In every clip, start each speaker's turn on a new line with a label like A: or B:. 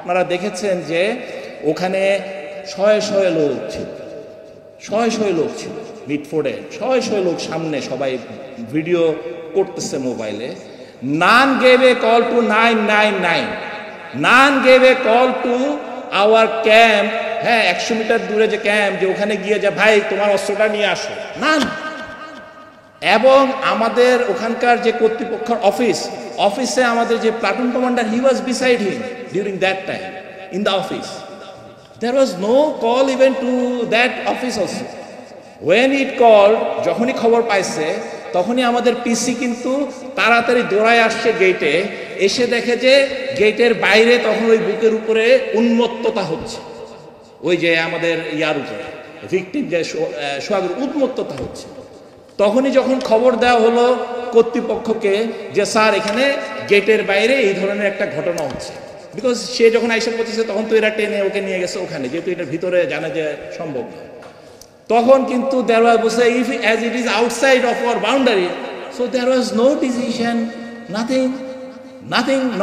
A: আপনারা দেখেছেন যে ওখানে শয়ে শয়ে লোক ছিল, শয়ে শয়ে লোক ছিল মিটফোর্ডে, শয়ে শয়ে লোক সামনে সবাই ভিডিও করতেছে মোবাইলে। None gave a call to 999, none gave a call to our camp. হ্যাঁ, 100 মিটার দূরে যে ক্যাম্প, যে ওখানে গিয়ে যে ভাই তোমার অস্ত্রটা নিয়ে আসো, নান। এবং আমাদের ওখানকার যে কর্তৃপক্ষের অফিসে আমাদের যে platoon commander, he was beside him during that time in the office. There was no call even to that office also. When it called, যখনই খবর পাইছে তখনই আমাদের পিসি কিন্তু তাড়াতাড়ি দৌড়ায় আসছে গেটে, এসে দেখে যে গেটের বাইরে তখন ওই বুকের উপরে উন্মত্ততা হচ্ছে, ওই যে আমাদের ইয়ার উপরে ভিকটিম যে সোহাগের উন্মত্ততা হচ্ছে। তখনই যখন খবর দেওয়া হলো কর্তৃপক্ষকে যে স্যার এখানে গেটের বাইরে এই ধরনের একটা ঘটনা হচ্ছে, বিকজ সে যখন আইসা পৌঁছেছে তখন তো এরা টেনে ওকে নিয়ে গেছে ওখানে, যেহেতু এটার ভিতরে জানা যে সম্ভব না। তখন কিন্তু there was if as it is outside of our boundary, so there was no decision, nothing,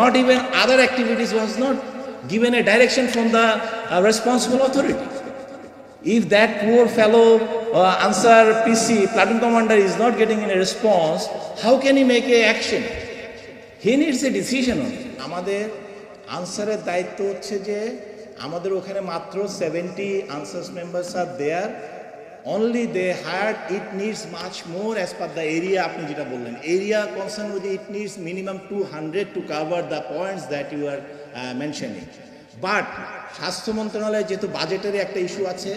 A: not even other activities was not given a direction from the responsible authority. If that poor fellow answer PC platoon commander is not getting a response, how can he make a action? He needs a decision on it. আমাদের আনসারের দায়িত্ব হচ্ছে যে আমাদের ওখানে মাত্র 70 Ansars members are there, only they hired, it needs much more as per the area. আপনি যেটা বললেন এরিয়া কনসার্ন অনুযায়ী it needs minimum 200 to cover the points that you are mentioning. But স্বাস্থ্য মন্ত্রণালয়ে যেহেতু বাজেটেরই একটা ইস্যু আছে,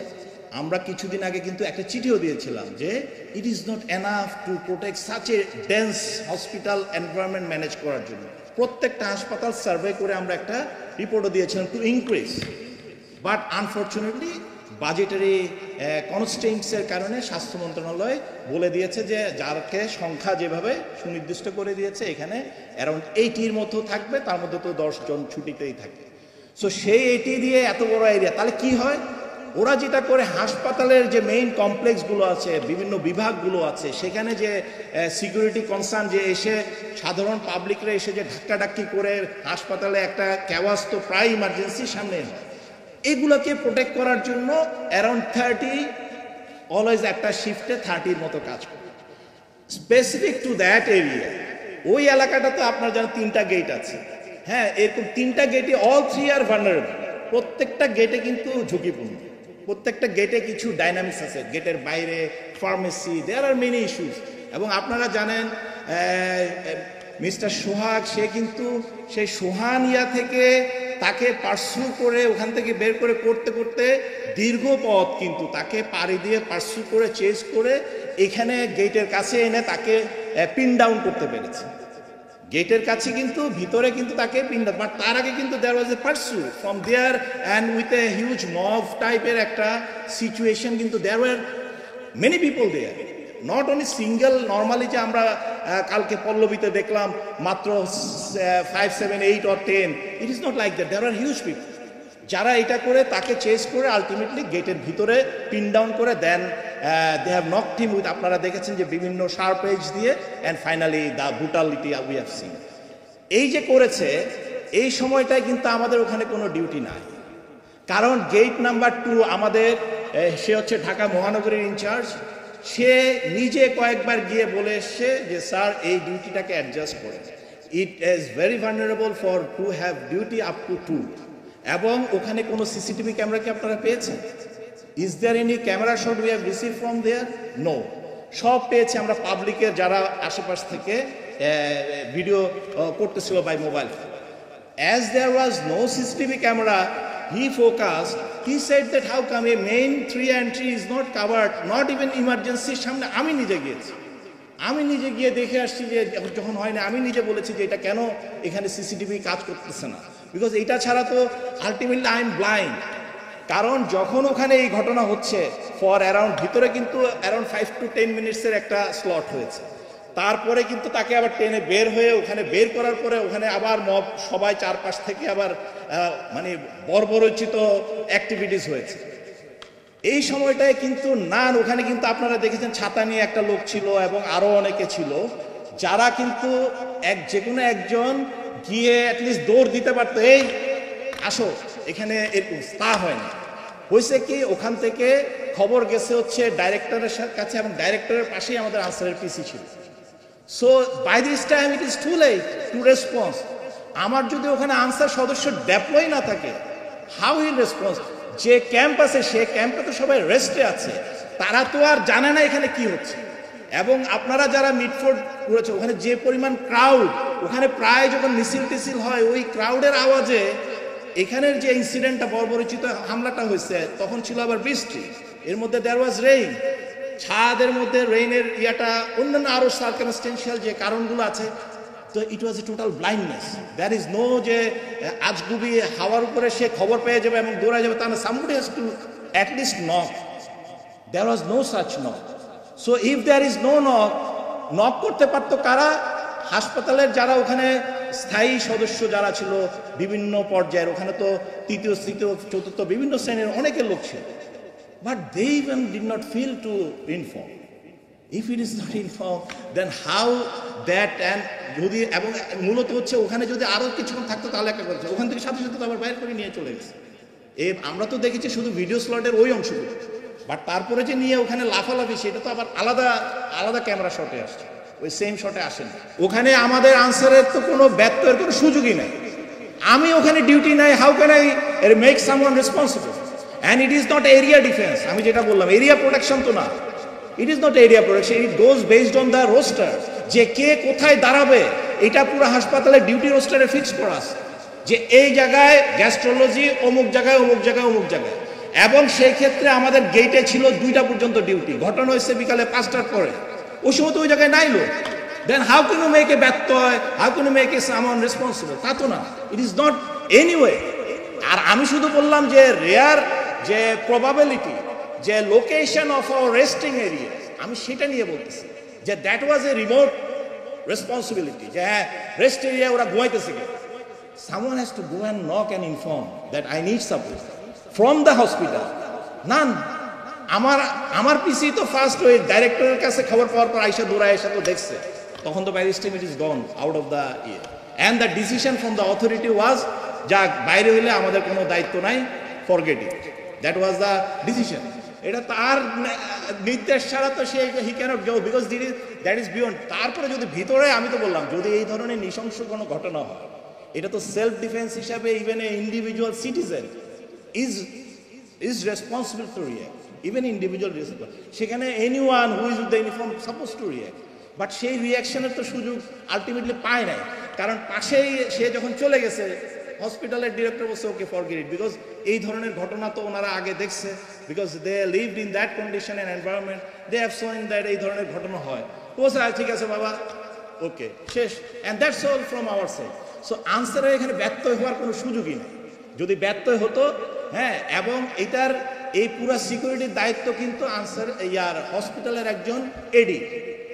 A: আমরা কিছুদিন আগে কিন্তু একটা চিঠিও দিয়েছিলাম যে it is not enough to protect such a dense hospital environment manage করার জন্য। প্রত্যেকটা হাসপাতাল সার্ভে করে আমরা একটা রিপোর্টও দিয়েছিলাম to increase, but unfortunately budgetary কনস্ট্রেইনসের কারণে স্বাস্থ্য মন্ত্রণালয় বলে দিয়েছে যে যারকে সংখ্যা যেভাবে সুনির্দিষ্ট করে দিয়েছে এখানে অ্যারাউন্ড 80-র মতো থাকবে, তার মধ্যে তো 10 জন ছুটিতেই থাকে। সো সেই 80 দিয়ে এত বড় এরিয়া, তাহলে কি হয়? ওরা যেটা করে হাসপাতালের যে মেইন কমপ্লেক্সগুলো আছে, বিভিন্ন বিভাগগুলো আছে, সেখানে যে সিকিউরিটি কনসার্ন যে এসে সাধারণ পাবলিকরা এসে যে ধাক্কাধাক্কি করে হাসপাতালে একটা ক্যাওয়াস তো প্রায় ইমার্জেন্সির সামনে, এগুলোকে প্রোটেক্ট করার জন্য অ্যারাউন্ড 30 অলওয়েজ একটা শিফটে 30-র মতো কাজ করে স্পেসিফিক টু দ্যাট এরিয়া। ওই এলাকাটাতে আপনার যেন 3টা গেট আছে। হ্যাঁ, এরকম 3টা গেটে অল 3 আর ভালনারেবল। প্রত্যেকটা গেটে কিন্তু ঝুঁকিপূর্ণ, প্রত্যেকটা গেটে কিছু ডাইনামিক্স আছে। গেটের বাইরে pharmacy, there are many issues. এবং আপনারা জানেন মিস্টার সোহাগ, সে কিন্তু সেই সোহানিয়া থেকে তাকে পার্সু করে ওখান থেকে বের করে করতে করতে দীর্ঘ পথ কিন্তু তাকে পাড়ি দিয়ে পার্সু করে চেজ করে এখানে গেটের কাছে এনে তাকে পিন ডাউন করতে পেরেছে। গেটের কাছে কিন্তু ভিতরে কিন্তু তাকে পিন ডাউন, বাট তার আগে কিন্তু there was a pursue from there and with a huge mob টাইপের একটা সিচুয়েশন। কিন্তু there were many people there, not only single. Normally যে আমরা কালকে পল্লবীতে দেখলাম মাত্র 5, 7, 8 or 10, it is not like that. There are huge people যারা এটা করে তাকে চেস করে আলটিমেটলি গেটের ভিতরে পিন ডাউন করে then they have knocked him with, আপনারা দেখেছেন যে বিভিন্ন শার্প এজ দিয়ে, and finally the brutality we have seen. এই যে করেছে এই সময়টায় কিন্তু আমাদের ওখানে কোনো ডিউটি নাই, কারণ গেট নাম্বার 2 আমাদের সে হচ্ছে ঢাকা মহানগরীর ইনচার্জ, সে নিজে কয়েকবার গিয়ে বলে এসছে যে স্যার এই ডিউটিটাকে অ্যাডজাস্ট করে, it is very vulnerable for to have duty up to 2। এবং ওখানে কোনো সিসিটিভি ক্যামেরা কি আপনারা পেয়েছেন? Is there any camera shot we have receive from there? No. সব পেয়েছি আমরা পাবলিকের যারা আশেপাশ থেকে ভিডিও করতেছিল by mobile. As there was no CCTV camera, he focused, he said that how come a main 3 entry is not covered, not even emergency সামনে। আমি নিজে গিয়েছি, আমি নিজে গিয়ে দেখে আসছি যে যখন হয় না, আমি নিজে বলেছি যে এটা কেন এখানে সিসিটিভি কাজ করতেছে না, বিকজ এটা ছাড়া তো আলটিমেটলি আই এম ব্লাইন্ড। কারণ যখন ওখানে এই ঘটনা হচ্ছে ফর অ্যারাউন্ড ভিতরে কিন্তু অ্যারাউন্ড 5 to 10 মিনিটসের একটা স্লট হয়েছে, তারপরে কিন্তু তাকে আবার টেনে বের হয়ে ওখানে বের করার পরে ওখানে আবার মব সবাই চারপাশ থেকে আবার মানে বর্বরচিত অ্যাক্টিভিটিস হয়েছে। এই সময়টায় কিন্তু ওখানে কিন্তু আপনারা দেখেছেন ছাতা নিয়ে একটা লোক ছিল এবং আরো অনেকে ছিল, যারা কিন্তু যে কোনো একজন গিয়ে অ্যাটলিস্ট দৌড় দিতে পারতো, এই আসো এখানে এরকম তা হয়নি। হয়েছে কি, ওখান থেকে খবর গেছে হচ্ছে ডাইরেক্টরের কাছে, এবং ডাইরেক্টরের পাশেই আমাদের আনসারের পিসি ছিল। So by this time it is too late to response. আমার যদি ওখানে আনসার সদস্য ডেপ্লয় না থাকে, হাউ উইল রেসপন্স? যে ক্যাম্প আছে সে ক্যাম্পে তো সবাই রেস্টে আছে, তারা তো আর জানে না এখানে কি হচ্ছে। এবং আপনারা যারা মিটফোর্ড করেছে, ওখানে যে পরিমাণ ক্রাউড, ওখানে প্রায় যখন মিছিল টিছিল হয় ওই ক্রাউডের আওয়াজে এখানের যে ইনসিডেন্টটা বর্বরচিত হামলাটা হয়েছে, তখন ছিল আবার বৃষ্টি, এর মধ্যে দেয়ার ওয়াজ রেইন, ছাদের মধ্যে রেইনের ইয়াটা, অন্যান্য আরো সার্কামস্টেন্সিয়াল যে কারণগুলো আছে। তো it was a total blindness. There is no যে আজগুবি হাওয়ার উপরে সে খবর পেয়ে যাবে এবং দৌড়ায় যাবে, তা না। Somebody has to at least knock. There was no such knock. So if there is no knock, knock করতে পারতো কারা? হাসপাতালের যারা ওখানে স্থায়ী সদস্য যারা ছিল বিভিন্ন পর্যায়ের, ওখানে তো তৃতীয় চতুর্থ বিভিন্ন শ্রেণীর অনেকের লোক ছিল। But they even did not feel to inform. If it is not inform, then how that and যদি, এবং মূলত হচ্ছে ওখানে যদি আরও কিছুক্ষণ থাকতো তাহলে একটা কথা, ওখান থেকে সাথে সাথে তো আবার বাইরে করে নিয়ে চলে গেছে। আমরা তো দেখেছি শুধু ভিডিও স্লটের ওই অংশগুলো, বাট তারপরে যে নিয়ে ওখানে লাফালাফি, সেটা তো আবার আলাদা আলাদা ক্যামেরা শটে আসছে, ওই সেম শটে আসেন। ওখানে আমাদের আনসারের তো কোনো ব্যত্যয়ের কোনো সুযোগই নেই। আমি ওখানে ডিউটি নাই, how can I make someone responsible? And it is not area defence. আমি যেটা বললাম, এরিয়া প্রোটেকশন তো না, it is not area protection, it goes based on the roster, যে কে কোথায় দাঁড়াবে। এটা পুরো হাসপাতালের ডিউটি রোস্টারে ফিক্স করা আছে যে এই জায়গায় গ্যাস্ট্রোলজি, অমুক জায়গায় অমুক জায়গায় অমুক জায়গায়। এবং সেই ক্ষেত্রে আমাদের গেটে ছিল 2টা পর্যন্ত ডিউটি। ঘটনা হয়েছে বিকালে 5টার পরে, ওই সময় তো ওই জায়গায় নাই লোক। Then how can you make a ব্যত্যয়, how can you make a someone responsible? তা তো না, ইট ইজ নট এনিওয়ে। আর আমি শুধু বললাম যে রেয়ার যে প্রবাবিলিটি, যে location of our resting area, আমি সেটা নিয়ে বলতেছি যে that was a remote responsibility, যে হ্যাঁ রেস্ট এরিয়া ওরা ঘুমাইতেছে। Someone has to go and knock and inform that I need support from the hospital. নান, আমার পিসি তো ফার্স্ট ওই ডাইরেক্টরের কাছে খবর পাওয়ার পর আইসা দৌড়ায় এসে তো দেখছে, তখন তো by this time it is gone out of the ইয়ে। And the decision from the authority was, যাক বাইরে হইলে আমাদের কোনো দায়িত্ব নাই, forget it. That was the decision. এটা তার নির্দেশ ছাড়া তো সে he can't go, because that is beyond. তারপরে যদি ভিতরে, আমি তো বললাম, যদি এই ধরনের নৃশংস কোনো ঘটনা হয়, এটা তো সেলফ ডিফেন্স হিসাবে even a individual citizen is responsible to react, even individual responsible. সেখানে anyone who is with the uniform supposed to react, but সেই রিয়াকশনের তো সুযোগ আলটিমেটলি পায় নাই। কারণ পাশেই সে যখন চলে গেছে, হসপিটালের ডিরেক্টর বলছে ওকে ফরগেট ইট, বিকজ এই ধরনের ঘটনা তো ওনারা আগে দেখছে, because they lived in that condition and environment, they have shown that এই ধরনের ঘটনা হয়। তো বলছে ঠিক আছে বাবা, ওকে, শেষ। And that's all from our side. So আনসারের এখানে ব্যত্যয় হওয়ার কোনো সুযোগই নেই। যদি ব্যত্যয় হতো, হ্যাঁ, এবং এটার এই পুরো সিকিউরিটির দায়িত্ব কিন্তু আনসার ইয়ার হসপিটালের একজন এডি,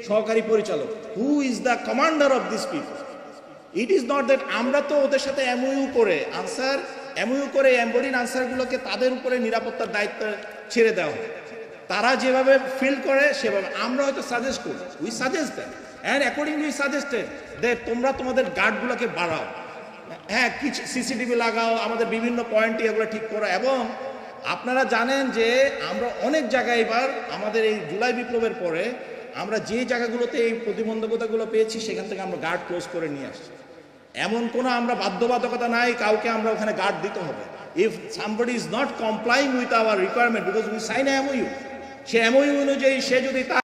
A: সহকারী পরিচালক, who is the commander of this people. It is not that আমরা তো ওদের সাথে এমইউ করে এমবডিড আনসারগুলোকে তাদের উপরে নিরাপত্তার দায়িত্ব ছেড়ে দেওয়া হয়। তারা যেভাবে ফিল করে সেভাবে আমরা হয়তো সাজেস্ট করি, we suggest that and accordingly we suggested যে তোমরা তোমাদের গার্ডগুলোকে বাড়াও, হ্যাঁ, কিছু সিসিটিভি লাগাও, আমাদের বিভিন্ন পয়েন্টে এগুলো ঠিক করো। এবং আপনারা জানেন যে আমরা অনেক জায়গায় এবার আমাদের এই জুলাই বিপ্লবের পরে আমরা যে জায়গাগুলোতে এই প্রতিবন্ধকতাগুলো পেয়েছি সেখান থেকে আমরা গার্ড ক্লোজ করে নিয়ে আসছি। এমন কোনো আমরা বাধ্যবাধকতা নাই কাউকে আমরা ওখানে গার্ড দিতে হবে। If somebody is not complying with our requirement, because we sign a MOU, MOU এমওইউ অনুযায়ী সে যদি